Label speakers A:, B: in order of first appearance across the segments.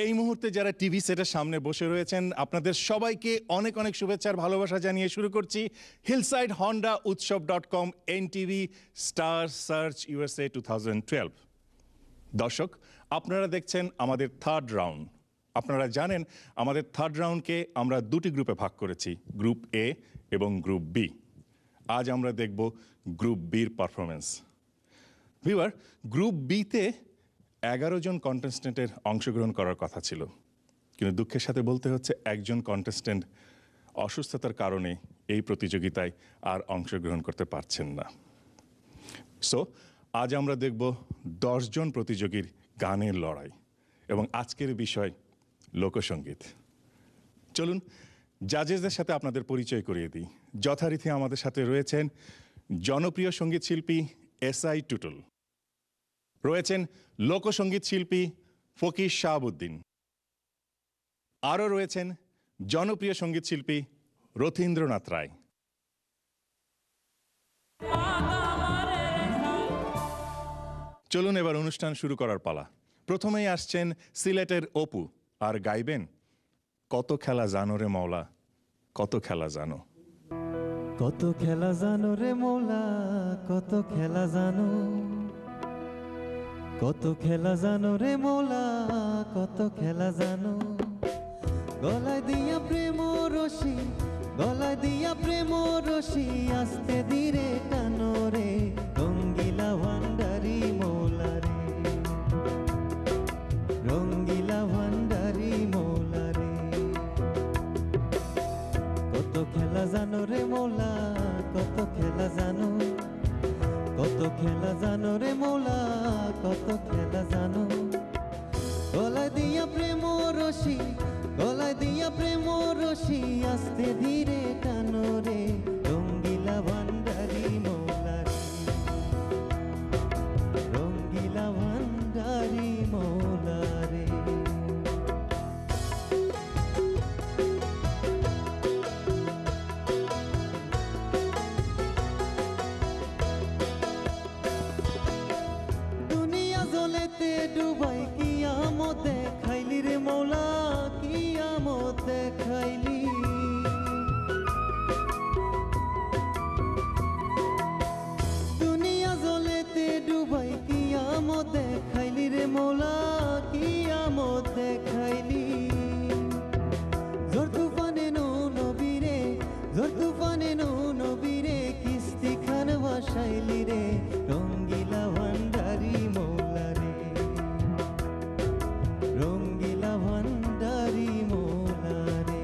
A: এই মুহূর্তে যারা টিভি সেটের সামনে বসে রয়েছেন আপনাদের সবাইকে অনেক অনেক শুভেচ্ছার ভালোবাসা জানিয়ে শুরু করছি হিলসাইড হন্ডা উৎসব.com এনটিভি স্টার সার্চ ইউএসএ 2012। দর্শক, আপনারা দেখছেন আমাদের থার্ড রাউন্ড। আপনারা জানেন আমাদের থার্ড রাউন্ডকে আমরা দুটি গ্রুপে ভাগ করেছি, গ্রুপ এ এবং গ্রুপ বি। আজ আমরা দেখব গ্রুপ বির পারফরমেন্স। ভিউয়ার, গ্রুপ বিতে 11 জন কন্টেস্টেন্টের অংশগ্রহণ করার কথা ছিল, কিন্তু দুঃখের সাথে বলতে হচ্ছে একজন কন্টেস্টেন্ট অসুস্থতার কারণে এই প্রতিযোগিতায় আর অংশগ্রহণ করতে পারছেন না। সো আজ আমরা দেখব 10 জন প্রতিযোগীর গানের লড়াই এবং আজকের বিষয় লোকসঙ্গীত। চলুন জাজেসদের সাথে আপনাদের পরিচয় করিয়ে দিই। যথারীতি আমাদের সাথে রয়েছেন জনপ্রিয় সঙ্গীত শিল্পী এসআই টুটুল, রয়েছেন লোকসঙ্গীত শিল্পী ফকির শাহাবুদ্দিন, আরও রয়েছেন জনপ্রিয় সঙ্গীত শিল্পী রথীন্দ্রনাথ রায়। চলুন এবার অনুষ্ঠান শুরু করার পালা। প্রথমেই আসছেন সিলেটের অপু আর গাইবেন কত খেলা জানো রে মৌলা, কত খেলা জানো।
B: কত খেলা জানো রে মৌলা, কত খেলা জানো, কত খেলা জানো রে মৌলা, কত খেলা জানো। গলায় দিয়া প্রেম রশি, গলায় দিয়া প্রেম রশি, আস্তে ধীরে টানো রে রঙ্গিলা ভান্ডারি মৌলা রে, রঙ্গিলা ভান্ডারি মৌলা রে। কত খেলা জানো রে মৌলা, কত খেলা জানো, কত খেলা জানো রে মৌলা, কত খেলা জানো। গলায় দিয়া প্রেম রশি, গলায় দিয়া প্রেম রশি, আস্তে ধীরে টানো রে রঙ্গিলা ভান্ডারি মৌলা রে, রঙ্গিলা ভান্ডারি মৌলা রে। দুনিয়া জলেতে ডুবাই কিয়ামত দেখাইলি রে মৌলা, কিয়ামত দেখাইলি। দুনিয়া জলেতে ডুবাই কিয়ামত দেখাইলি রে মৌলা, কিয়ামত দেখাইলি। জোর তুফানে নো নবীরে, জোর তুফানে নো নবীরে, কিস্তি খান ভাসাইলি রে রঙ্গিলা ভান্ডারি মৌলা রে, রঙ্গিলা ভান্ডারি মৌলা রে।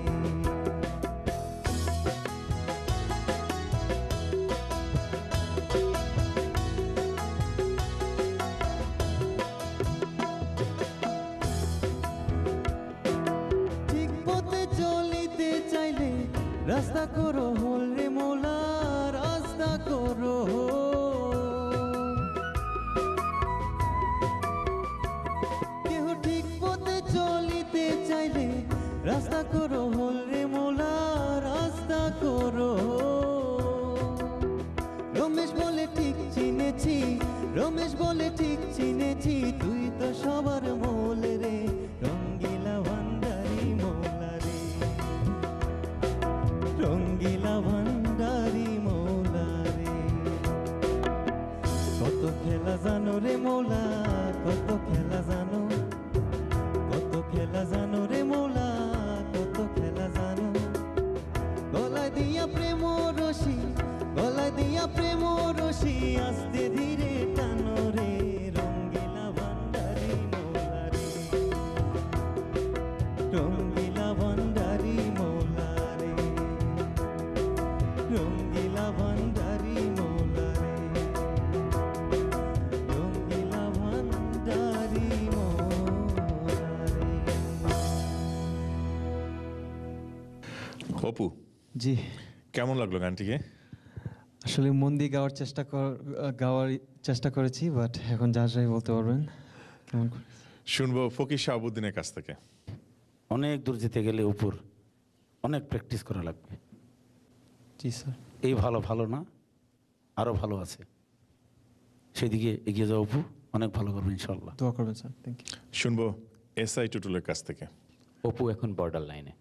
B: ঠিক পথে চলিতে চাইলে রাস্তা করো হোল রে মৌলা, রাস্তা করো হোল। কেহ ঠিক পথে চলিতে চাইলে রাস্তা করো হোল রে মৌলা, রাস্তা করো হোল। রমেশ বলে ঠিক চিনেছি, রমেশ বলে ঠিক চিনেছি, তুই তো সবার মোল রে রঙ্গিলা ভান্ডারি মৌলা রে, রঙ্গিলা ভান্ডারি মৌলা রে। কত খেলা জানো রে মৌলা, কত খেলা জানো, কত খেলা জানো রে মৌলা, কত খেলা জানো। গলায় দিয়া প্রেম রশি, গলায় দিয়া প্রেম রশি, আস্তে ধীরে টানো রে রঙ্গিলা ভান্ডারি মৌলা রে, রঙ্গিলা ভান্ডারি মৌলা রে, রঙ্গিলা ভান্ডারি মৌলা রে, রঙ্গিলা ভান্ডারি মৌলা রে।
A: অপু,
B: জি,
A: কেমন লাগলো গানটিকে?
B: আসলে মন দিয়ে গাওয়ার চেষ্টা করেছি, বাট এখন যা যাই বলতে পারবেন।
A: শুনবো ফকির শাহাবুদ্দিনের কাছ থেকে।
C: অনেক দূর যেতে গেলে উপর অনেক প্র্যাকটিস করা লাগবে।
B: জি স্যার।
C: এই ভালো ভালো না, আরও ভালো আছে, সেদিকে এগিয়ে যাও অপু, অনেক ভালো করবে ইনশাল্লাহ।
B: দোয়া করবেন স্যার। Thank you.
A: শুনবো SI টুটুলের কাছ থেকে।
C: অপু এখন বর্ডার লাইনে।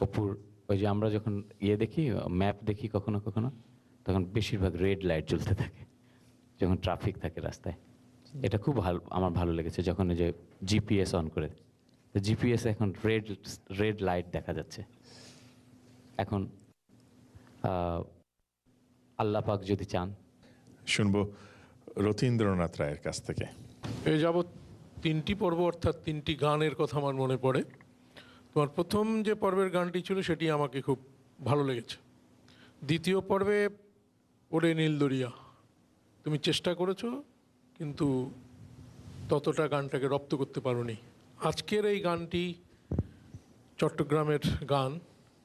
C: অপুর ওই যে আমরা যখন দেখি, ম্যাপ দেখি কখনো কখনো, তখন বেশিরভাগ রেড লাইট জ্বলতে থাকে যখন ট্রাফিক থাকে রাস্তায়। এটা খুব ভালো, আমার ভালো লেগেছে যখন এই যে জিপিএস অন করে, জিপিএস এখন রেড লাইট দেখা যাচ্ছে। এখন আল্লাহ পাক যদি চান।
A: শুনবো রথীন্দ্রনাথ রায়ের কাছ থেকে।
D: এই যাবৎ 3টি পর্ব অর্থাৎ 3টি গানের কথা আমার মনে পড়ে। তোমার প্রথম যে পর্বের গানটি ছিল সেটি আমাকে খুব ভালো লেগেছে। দ্বিতীয় পর্বে ওরে নীল দরিয়া, তুমি চেষ্টা করেছো কিন্তু ততটা গানটাকে রপ্ত করতে পারোনি। আজকের এই গানটি চট্টগ্রামের গান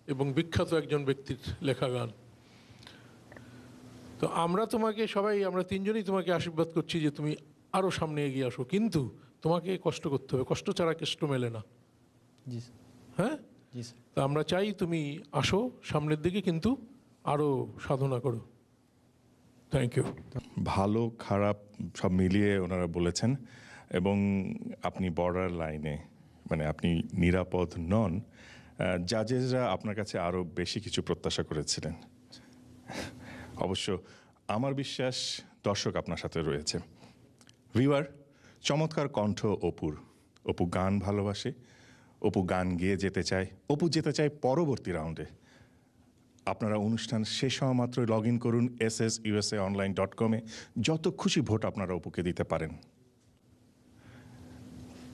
D: এবং বিখ্যাত একজন ব্যক্তির লেখা গান। তো আমরা তোমাকে সবাই, আমরা 3জনই তোমাকে আশীর্বাদ করছি যে তুমি আরও সামনে এগিয়ে আসো, কিন্তু তোমাকে কষ্ট করতে হবে, কষ্ট ছাড়া কেষ্ট মেলে না।
B: জি
D: হ্যাঁ,
B: জি স্যার।
D: তো আমরা চাই তুমি আসো সামনের দিকে, কিন্তু আরও সাধনা করো। Thank you.
A: ভালো খারাপ সব মিলিয়ে ওনারা বলেছেন, এবং আপনি বর্ডার লাইনে, মানে আপনি নিরাপদ নন। জাজেসরা আপনার কাছে আরও বেশি কিছু প্রত্যাশা করেছিলেন। অবশ্য আমার বিশ্বাস দর্শক আপনার সাথে রয়েছে। ভিউয়ার, চমৎকার কণ্ঠ অপুর। অপু গান ভালোবাসে, অপু গান গেয়ে যেতে চায়, অপু যেতে চায় পরবর্তী রাউন্ডে। আপনারা অনুষ্ঠান শেষ হওয়া মাত্রই লগ ইন করুন SSUSAonline.com-এ। যত খুশি ভোট আপনারা অপুকে দিতে পারেন।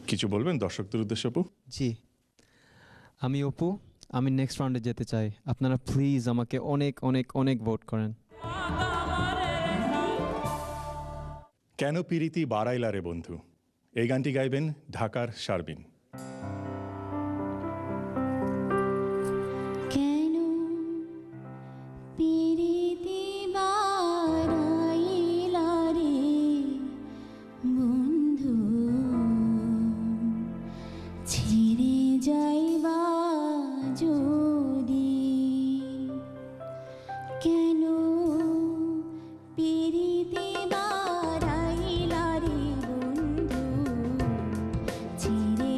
A: কিছু বলবেন দর্শকদের উদ্দেশ্যে অপু?
B: জি, আমি অপু, আমি নেক্সট রাউন্ডে যেতে চাই। আপনারা প্লিজ আমাকে অনেক অনেক অনেক ভোট করেন।
A: কেন পিরিতি বাড়াইলা রে বন্ধু, এই গানটি গাইবেন ঢাকার শারবিন।
E: ছেড়ে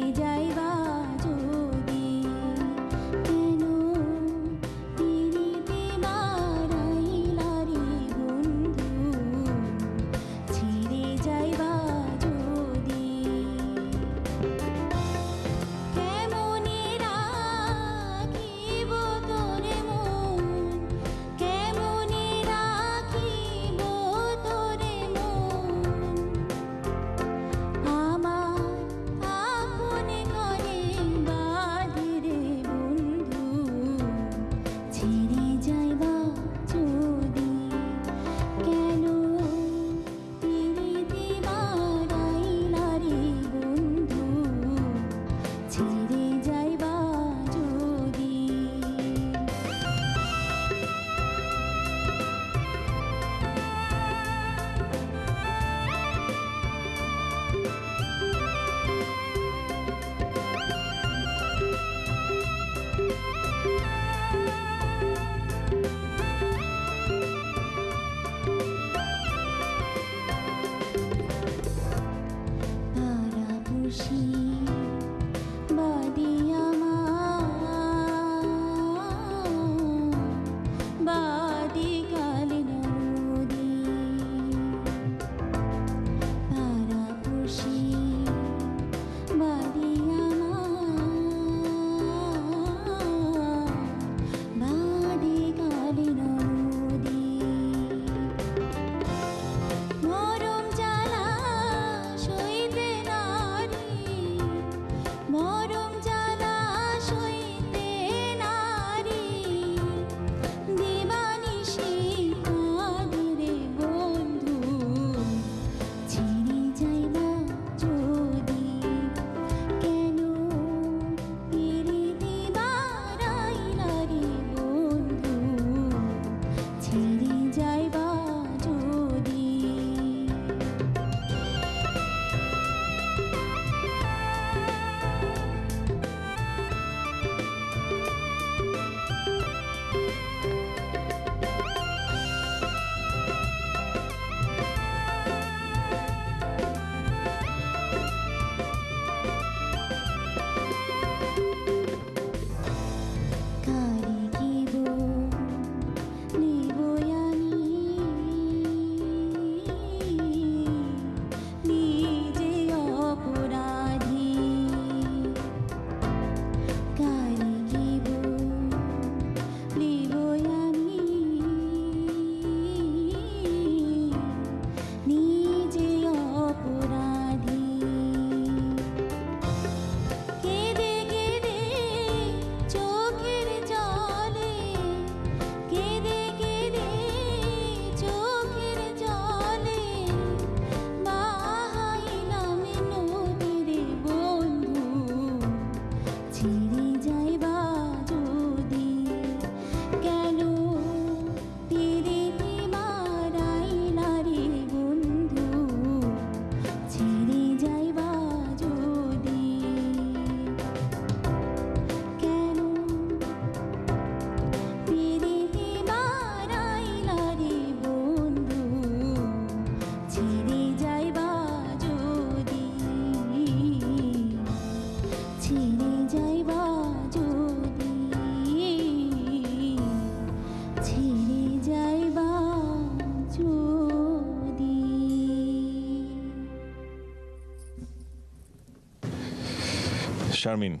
A: শারমিন,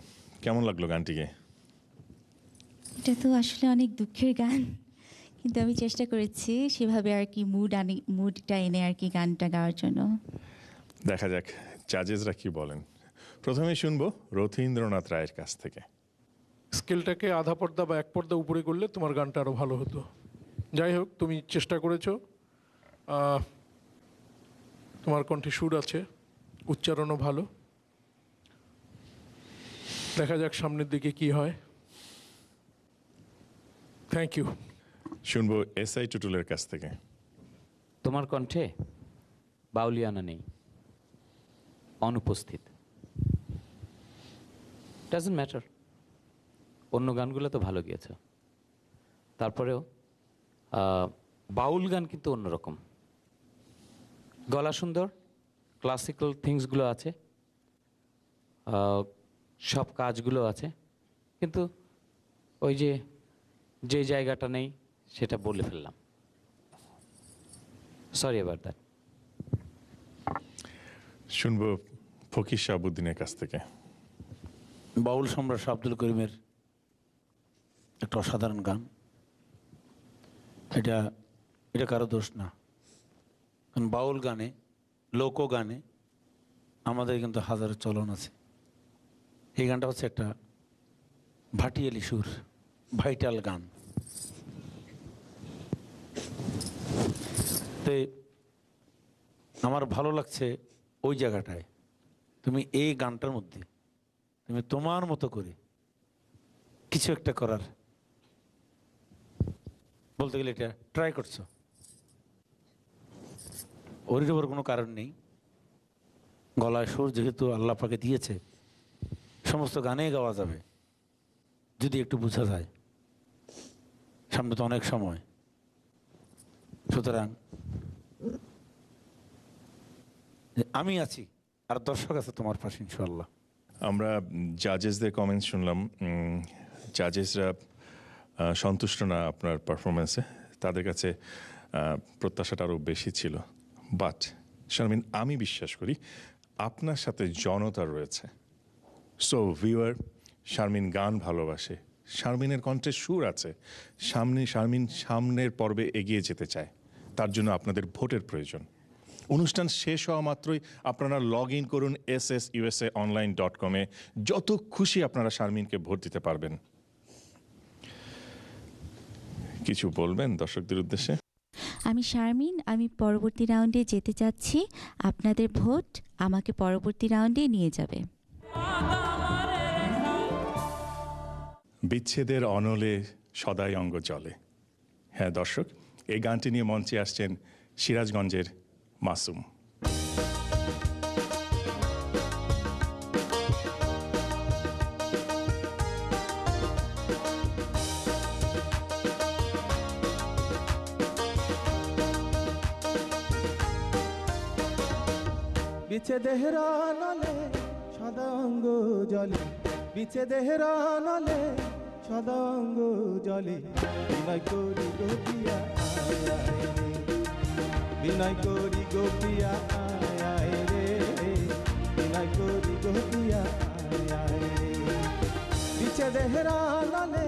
A: কেমন লাগলো গানটিকে?
E: এটা তো আসলে অনেক দুঃখের গান, কিন্তু আমি চেষ্টা করেছি সেভাবে আর কি মুডটা এনে আর কি গানটা গাওয়ার জন্য।
A: দেখা যাক জাজেসরা কি বলেন। প্রথমে শুনবো রথীন্দ্রনাথ রায়ের কাছ থেকে।
D: স্কেলটাকে আধা পর্দা বা এক পর্দা উপরে করলে তোমার গানটা আরও ভালো হতো। যাই হোক, তুমি চেষ্টা করেছো, তোমার কণ্ঠে সুর আছে, উচ্চারণও ভালো। দেখা যাক সামনের দিকে কি হয়। Thank you.
A: শুনবো এসআই টুটুলের কাছ থেকে।
C: তোমার কণ্ঠে বাউলিয়ানা নেই, অনুপস্থিত। ডাজন্ট ম্যাটার, অন্য গানগুলো তো ভালো গিয়েছে। তারপরেও বাউল গান কিন্তু অন্যরকম, গলা সুন্দর, ক্লাসিক্যাল থিংসগুলো আছে, সব কাজগুলো আছে, কিন্তু ওই যে জায়গাটা নেই সেটা বলে ফেললাম। Sorry about that.
A: শুনবো ফকির শাহাবুদ্দিনের কাছ থেকে।
F: বাউল সম্রাট শাহ আব্দুল করিমের একটা অসাধারণ গান। এটা কারো দোষ না, কারণ বাউল গানে, লোকগানে আমাদের কিন্তু হাজারো চলন আছে। এই গানটা হচ্ছে একটা ভাটিয়ালি সুর, ভাইটাল গান। তো আমার ভালো লাগছে ওই জায়গাটায় তুমি এই গানটার মধ্যে তুমি তোমার মতো করে কিছু একটা করার, বলতে গেলে এটা ট্রাই করছো। ওর উপর কোনো কারণ নেই, গলায় সুর যেহেতু আল্লাহ পাকে দিয়েছে, সমস্ত গানেই গাওয়া যাবে যদি একটু বোঝা যায়। সামনে তো অনেক সময়, সুতরাং আমি আছি আর দর্শক আছে তোমার পাশে ইনশাআল্লাহ।
A: আমরা জাজেসদের কমেন্টস শুনলাম। জাজেসরা সন্তুষ্ট না আপনার পারফরমেন্সে, তাদের কাছে প্রত্যাশাটা আরও বেশি ছিল। বাট শারমিন, আমি বিশ্বাস করি আপনার সাথে জনতা রয়েছে। সো ভিউয়ার, শারমিন গান ভালোবাসে, শারমিনের কণ্ঠে সুর আছে, শারমিন সামনের পর্বে এগিয়ে যেতে চায়। তার জন্য আপনাদের ভোটের প্রয়োজন। অনুষ্ঠান শেষ হওয়া মাত্রই আপনারা লগ ইন করুন SSUSAonline.com। যত খুশি আপনারা শারমিনকে ভোট দিতে পারবেন। কিছু বলবেন দর্শকদের উদ্দেশ্যে?
E: আমি শারমিন, আমি পরবর্তী রাউন্ডে যেতে চাচ্ছি। আপনাদের ভোট আমাকে পরবর্তী রাউন্ডে নিয়ে যাবে।
A: বিচ্ছেদের অনলে সদাই অঙ্গ জলে। হ্যাঁ দর্শক, এই গানটি নিয়ে মঞ্চে আসছেন সিরাজগঞ্জের মাসুম।
B: বিচ্ছেদের অনলে সদা অঙ্গ জলে, বিচ্ছেদের অনলে সদা অঙ্গ জলে, বিনয় করি গোপিয়া আয় আয় রে, বিনয় করি গোপিয়া আয় আয় রে, বিনয় করি গোপিয়া আয় আয় রে। বিচ্ছেদের অনলে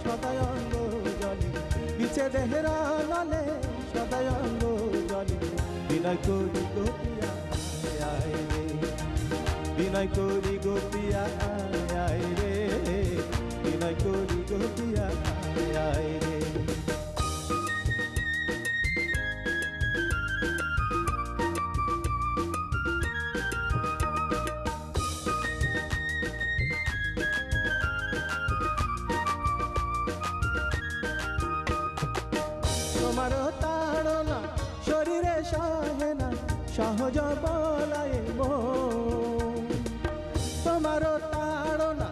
B: সদা অঙ্গ জলে, বিচ্ছেদের অনলে সদা অঙ্গ জলে, বিনয় করি গোপিয়া আয় আয় রে, বিনয় করি গোপিয়া আয় আয় রে, বিনয় করি গোপিয়া আয় আয় রে। তোমারও তাড়না শরীরে সহে না, সহজ বলায় মন। তোমারও তাড়না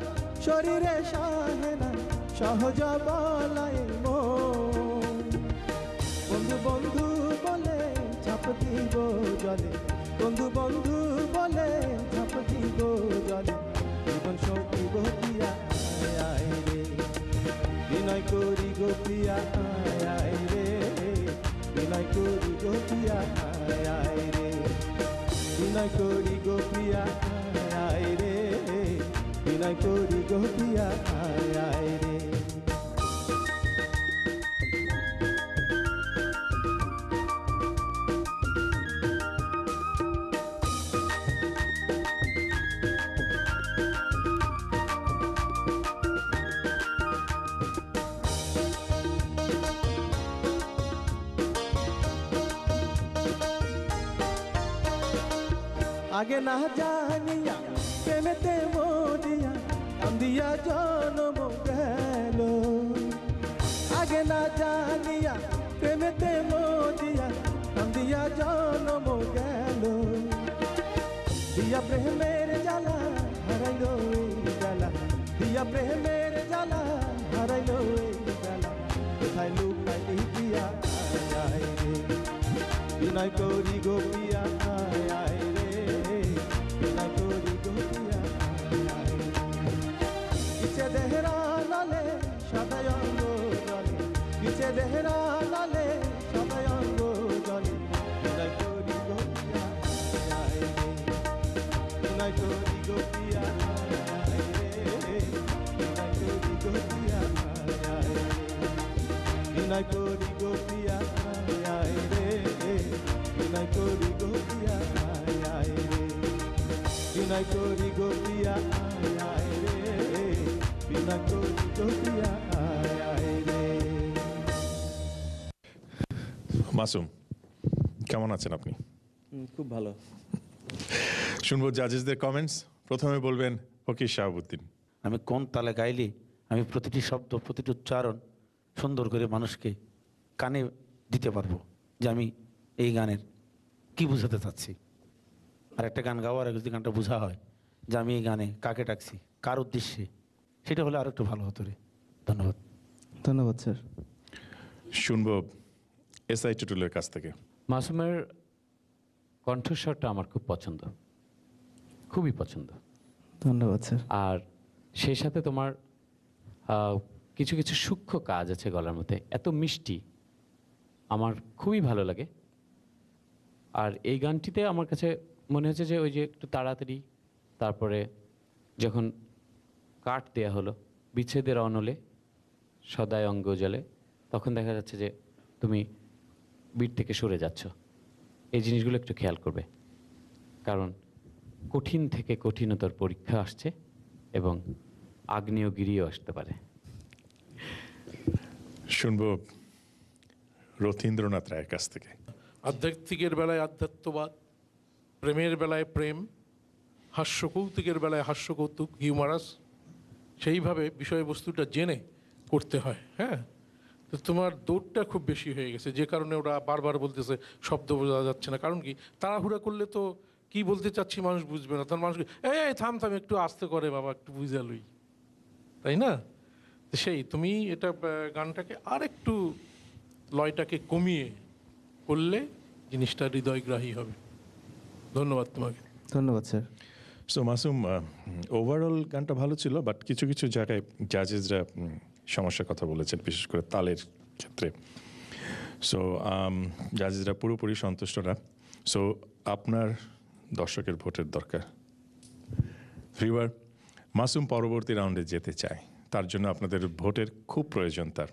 B: শরীরে সহে না, সহজ বলায় মন। বন্ধু বন্ধু বলে ঝাঁপ দিব জলে, বন্ধু বন্ধু বলে ঝাঁপ দিব জলে, জীবন সখী গোপিয়া আয় আয় রে, বিনয় করি গোপিয়া আয় আয় রে, বিনয় করি গোপিয়া আয় আয় রে, বিনয় করি গোপিয়া আয় আয় রে, বিনয় বিনয় করি গো পিয়া আয় আয় রে। আগে না জানিয়া প্রেমেতে মরিয়া কান্দিয়া জনম গেল, আগে না জানিয়া প্রেমেতে মরিয়া কান্দিয়া জনম গেল, দিয়া প্রেমের জ্বালা হারাইল এই জ্বালা, দিয়া প্রেমের জ্বালা হারাইল এই জ্বালা, কোথায় লুকাইলি দিয়া আয় আয় রে, বিনয় করি গো পিয়া আয় আয় রে, বিনয় করি গো পিয়া আয় আয় রে। পিছে দেহরা লালে সদায় অঙ্গ জলে, পিছে দেহরা লালে সদায় অঙ্গ জলে, বিনয় করি গো পিয়া আয় আয় রে, বিনয় করি গো পিয়া আয় আয় রে, বিনয় করি গো পিয়া আয় আয় রে, বিনয় করি গো পিয়া আয় আয় রে, বিনয় করি গো পিয়া আয় আয় রে, বিনয় করি গো পিয়া আয় আয় রে, বিনয় করি গো পিয়া আয় আয় রে।
A: মাসুম, কেমন আছেন আপনি?
G: খুব ভালো।
A: শুনবো জাজেসদের কমেন্টস। প্রথমে বলবেন ফকির শাহাবুদ্দিন।
F: আমি কোন তালে গাইলে আমি প্রতিটি শব্দ প্রতিটি উচ্চারণ সুন্দর করে মানুষকে কানে দিতে পারবো যে আমি এই গানের কি বোঝাতে চাচ্ছি। আর একটা গান গাওয়ার আগে যদি গানটা বোঝা হয় যে আমি এই গানে কাকে ডাকছি, কার উদ্দেশ্যে, সেটা হলে আরো একটু ভালো হতো রে। ধন্যবাদ।
G: ধন্যবাদ স্যার।
A: শুনবো এসআই টুটুলের কাছ থেকে।
C: মাসুমের কণ্ঠস্বরটা আমার খুব পছন্দ, খুবই পছন্দ।
G: ধন্যবাদ স্যার।
C: আর সেই সাথে তোমার কিছু কিছু সূক্ষ্ম কাজ আছে গলার মধ্যে, এত মিষ্টি, আমার খুবই ভালো লাগে। আর এই গানটিতে আমার কাছে মনে হচ্ছে যে ওই যে একটু তাড়াতাড়ি, তারপরে যখন কাট দেয়া হলো বিচ্ছেদের অনলে সদায় অঙ্গ জলে, তখন দেখা যাচ্ছে যে তুমি বিট থেকে সরে যাচ্ছ। এই জিনিসগুলো একটু খেয়াল করবে, কারণ কঠিন থেকে কঠিনতর পরীক্ষা আসছে এবং আগ্নেয়গিরিও আসতে পারে।
A: শুনবো রথীন্দ্রনাথ রায়ের কাছ থেকে।
D: আধ্যাত্মিকের বেলায় আধ্যাত্মবাদ, প্রেমের বেলায় প্রেম, হাস্যকৌতুকের বেলায় হাস্যকৌতুক, হিউমারাস, সেইভাবে বিষয়বস্তুটা জেনে করতে হয়। হ্যাঁ, তো তোমার দৌড়টা খুব বেশি হয়ে গেছে, যে কারণে ওরা বারবার বলতেছে শব্দ বোঝা যাচ্ছে না। কারণ কি, তাড়াহুড়া করলে তো কি বলতে চাচ্ছি মানুষ বুঝবে না, তখন মানুষকে এই থাম থাম একটু আস্তে করে বাবা, একটু বুঝালুই, তাই না? তো সেই তুমি এটা গানটাকে আর একটু লয়টাকে কমিয়ে করলে জিনিসটা হৃদয়গ্রাহী হবে। ধন্যবাদ তোমাকে।
G: ধন্যবাদ স্যার।
A: সো মাসুম, ওভারঅল গানটা ভালো ছিল, বাট কিছু কিছু জায়গায় জাজেসরা সমস্যার কথা বলেছেন, বিশেষ করে তালের ক্ষেত্রে। সো জাজেসরা পুরোপুরি সন্তুষ্ট না। সো আপনার দর্শকের ভোটের দরকার। ভিউয়ার, মাসুম পরবর্তী রাউন্ডে যেতে চায়, তার জন্য আপনাদের ভোটের খুব প্রয়োজন। তার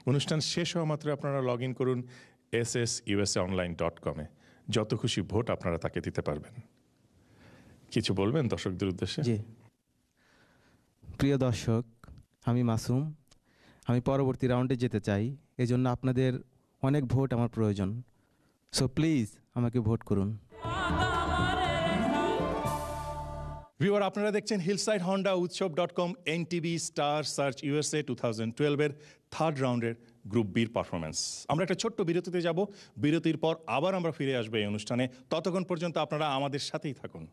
A: অনুষ্ঠান শেষ হওয়া মাত্র আপনারা লগ ইন করুন SSUSAonline.com-এ। যত খুশি ভোট আপনারা তাকে দিতে পারবেন। কিছু বলবেন দর্শকদের উদ্দেশ্যে?
G: জি, প্রিয় দর্শক, আমি মাসুম, আমি পরবর্তী রাউন্ডে যেতে চাই, এজন্য আপনাদের অনেক ভোট আমার প্রয়োজন। সো প্লিজ আমাকে ভোট করুন।
A: ভিউয়ার, আপনারা দেখছেন হিলসাইড হন্ডা উৎসব.com NTV স্টার সার্চ USA 2012-এর থার্ড রাউন্ডের গ্রুপ বির পারফরমেন্স। আমরা একটা ছোট্ট বিরতিতে যাব, বিরতির পর আবার আমরা ফিরে আসবো এই অনুষ্ঠানে। ততক্ষণ পর্যন্ত আপনারা আমাদের সাথেই থাকুন।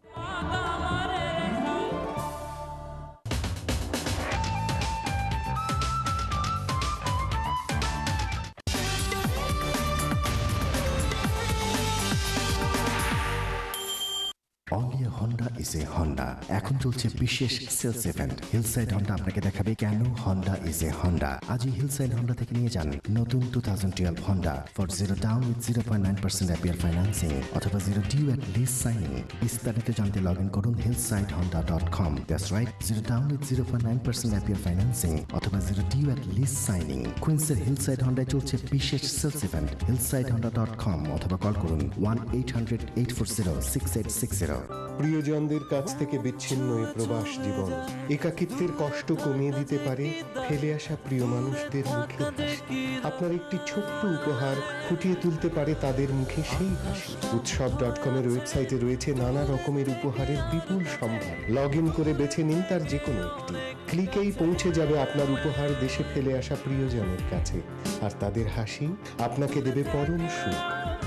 H: Only a Honda is a Honda. এখন চলছে বিশেষ সেলস ইভেন্ট। হিলসাইড হন্ডা আপনাকে দেখাবে কেন হন্ডা ইজ এ হন্ডা। আজই হিলসাইড হন্ডা থেকে নিয়ে যান নতুন 2012 Honda for 0 down with 0.9% APR financing অথবা 0 ডিউ অ্যাট লিজ সাইনিং। বিস্তারিত জানতে লগ ইন করুন hillsidehonda.com। That's right, 0 down with 0.9% APR financing অথবা 0 ডিউ অ্যাট লিজ সাইনিং। কুইন্সের হিলসাইড হন্ডায় চলছে বিশেষ সেলস ইভেন্ট। hillsidehonda.com অথবা কল করুন 1-800-840-6860।
I: প্রিয়জনদের কাছ থেকে বিচ্ছিন্ন এই প্রবাস জীবন একাকিত্বের কষ্ট কমিয়ে দিতে পারে ফেলে আসা প্রিয় মানুষদের মুখে হাসি। আপনার একটি ছোট্ট উপহার ফুটিয়ে তুলতে পারে তাদের মুখে সেই হাসি। উৎসব.com এর ওয়েবসাইটে রয়েছে নানা রকমের উপহারের বিপুল সম্ভার। লগ ইন করে বেছে নিন তার যে কোনো একটি। ক্লিকেই পৌঁছে যাবে আপনার উপহার দেশে ফেলে আসা প্রিয়জনের কাছে, আর তাদের হাসি আপনাকে দেবে পরম সুখ।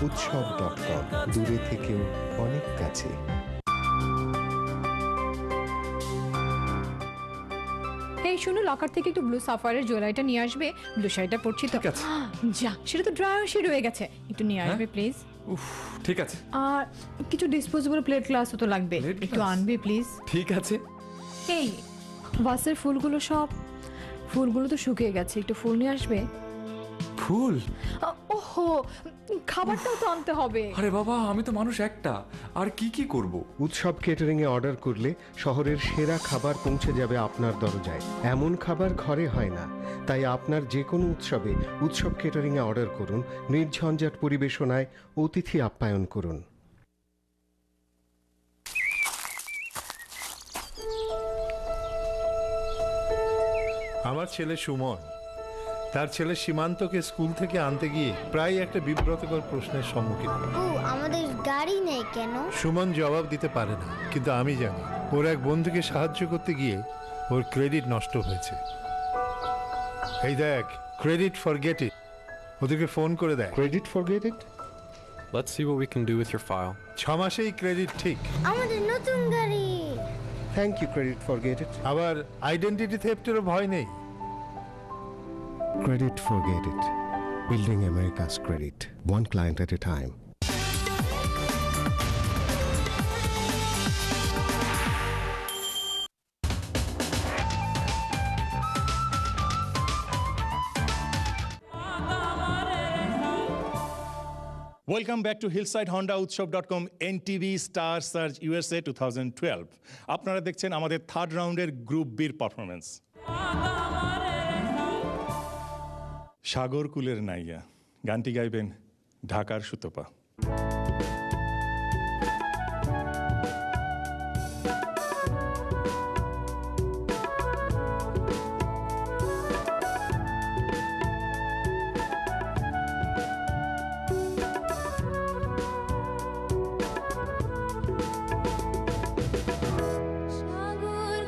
I: উৎসব.com, দূরে থেকেও অনেক কাছে।
J: এই শুনো, লকার থেকে একটু ব্লু সাফারের জুয়েলারিটা নিয়ে আসবে। ব্লু শাড়িটা পরছি তো। যা, সেটা তো ড্রায়ার শেড হয়ে গেছে, একটু নিয়ে আসবে প্লিজ।
K: উফ, ঠিক আছে।
J: আর কিছু ডিসপোজেবল প্লেট গ্লাসও তো লাগবে, একটু আনবে প্লিজ।
K: ঠিক আছে।
J: এই বাসের ফুলগুলো তো শুকিয়ে গেছে, একটু ফুল নিয়ে আসবে।
K: ফুল?
J: ওহো, খাবারটাও তো আনতে হবে।
K: আরে বাবা, আমি তো মানুষ একটা, আর কি কি করব?
I: উৎসব কেটারিং এ অর্ডার করলে শহরের সেরা খাবার পৌঁছে যাবে আপনার দরজায়। এমন খাবার ঘরে হয় না, তাই আপনার যে কোনো উৎসবে উৎসব কেটারিং এ অর্ডার করুন। নির্ঝঞ্ঝাট পরিবেশনায় অতিথি আপ্যায়ন করুন।
L: আমার ছেলে সুমন তার ছেলে সীমান্তকে স্কুল থেকে আনতে গিয়ে প্রায় একটা বিব্রতকর প্রশ্নের সম্মুখীন।
M: ও, আমাদের গাড়ি নেই কেন?
L: সুমন জবাব দিতে পারে না, কিন্তু আমি জানি ওর এক বন্ধুকে সাহায্য করতে গিয়ে ওর ক্রেডিট নষ্ট হয়েছে। এই দেখ, ক্রেডিট ফরগেট ইট, ওদেরকে ফোন করে দেয়।
I: Credit forget it?
K: Let's see what we can do with your file.
L: 6 মাসেই ক্রেডিট ঠিক।
M: আমাদের নতুন গাড়ি।
I: Thank you credit forget it.
L: আবার আইডেন্টিটি থেফটেরও ভয় নেই।
I: Credit forget it. Building America's credit, one client at a time.
A: Welcome back to Hillside Honda উৎসব.com NTV Star Search USA 2012। আপনারা দেখছেন আমাদের থার্ড রাউন্ডের গ্রুপ বির পারফরমেন্স। সাগরকুলের নাইয়া গানটি গাইবেন ঢাকার সুতপা।
M: সাগর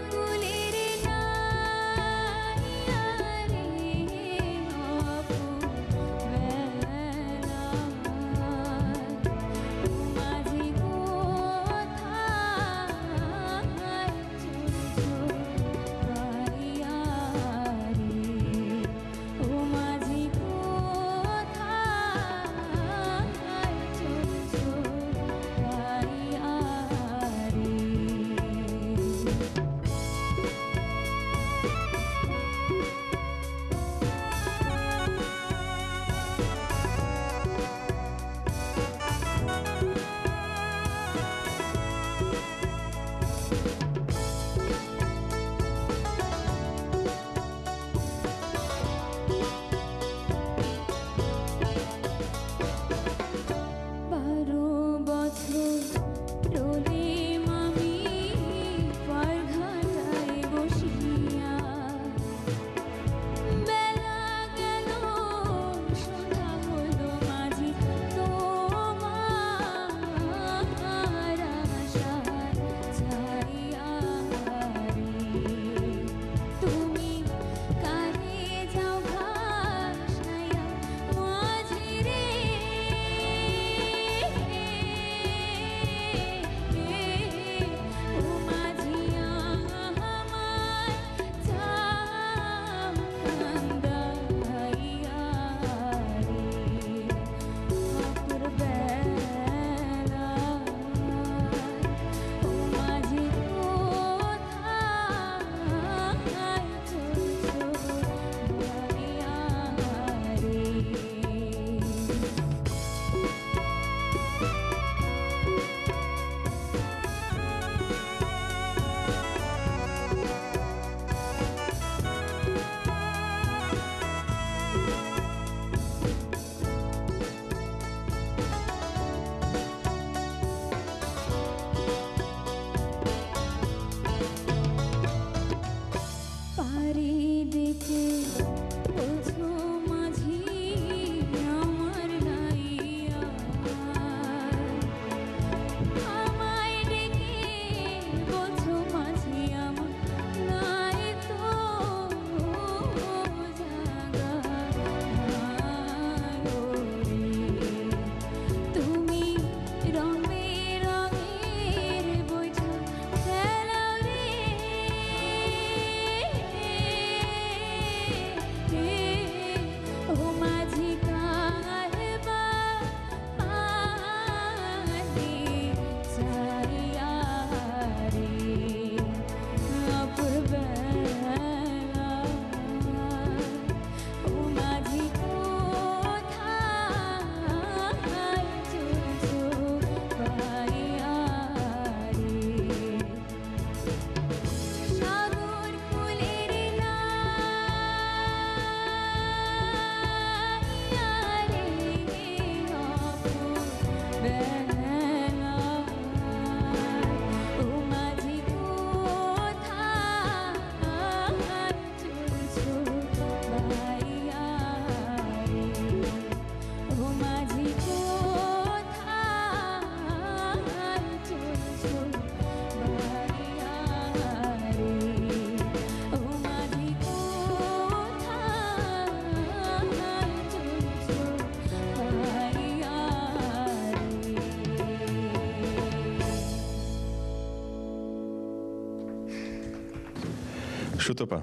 A: সুতপা,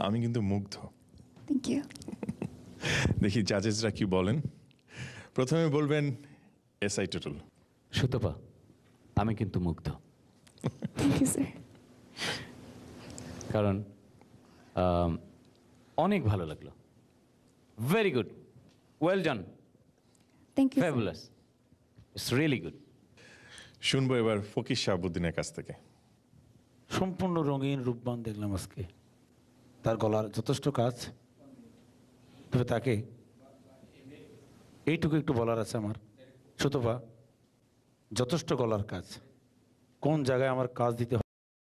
A: আমি কিন্তু মুগ্ধ।
E: Thank you.
A: দেখি জাজেসরা কি বলেন। প্রথমে বলবেন এসআই টুটুল।
C: সুতপা, আমি কিন্তু মুগ্ধ।
E: Thank you sir.
C: কারণ অনেক ভালো লাগলো। Very good, well done,
E: thank you.
C: Fabulous, it's really good.
A: শুনবো এবার ফকির শাহাবুদ্দিনের কাছ থেকে।
F: সম্পূর্ণ রঙিন রূপবান দেখলাম আজকে। তার গলার যথেষ্ট কাজ, তবে তাকে এইটুকু একটু বলার আছে আমার। সুতপা, যথেষ্ট গলার কাজ, কোন জায়গায় আমার কাজ দিতে